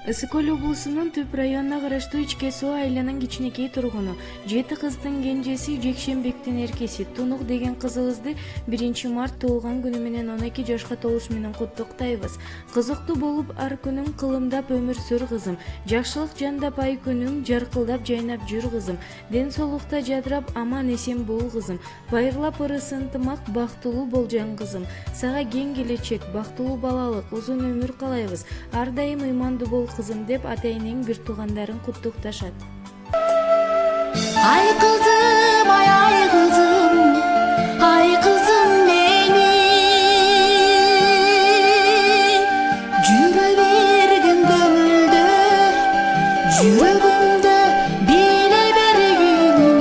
Ысык Көл облусунун Түп районуна караштуу Ичке Суу айылынын кичинекей тургуну 7 кыздын кенжеси Жекшенбектин эркеси Тунук деген кызыбызды 1 март туулган күнү менен 12 жашка толуш менен куттуктайбыз. Кызыктуу болуп ар күнүң кылымдап өмүр сүр кызым. Жакшылык жандап ай күнүң жаркылдап жайнап жүр кызым. Ден соолукта жадырап аман эсен бол кызым. Байырлап ырысы ынтымак бактылуу болжан кызым. Сага кең келечек, бактылуу балалык, узун өмүр каалайбыз. Ар дайым ыймандуу бол кызым деп ата-энең бир туугандарын куттукташат. Ай кызым, ай кызым мени жүрө берген көңүлдө, жүрөгүмдө биле бергени.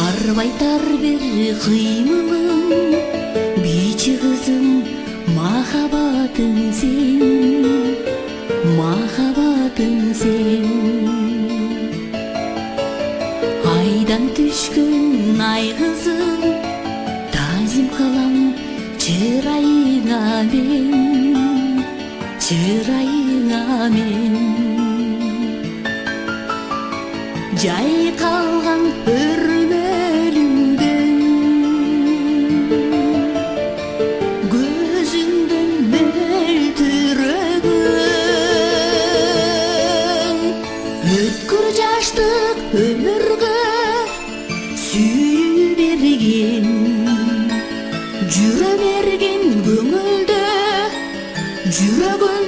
Арбайтар бир кыймылым, бичи кызым, махаббатың сен. Айдан түшкөн ай кызым, тазим кылам чырайыңа мен. Жайкалган өрмөлүңдөн көзүңдөн мөлтүрөгөн өткүр жаштык өмүргө сүйүү берген, жүрө берген көңүлдө жүрөгүн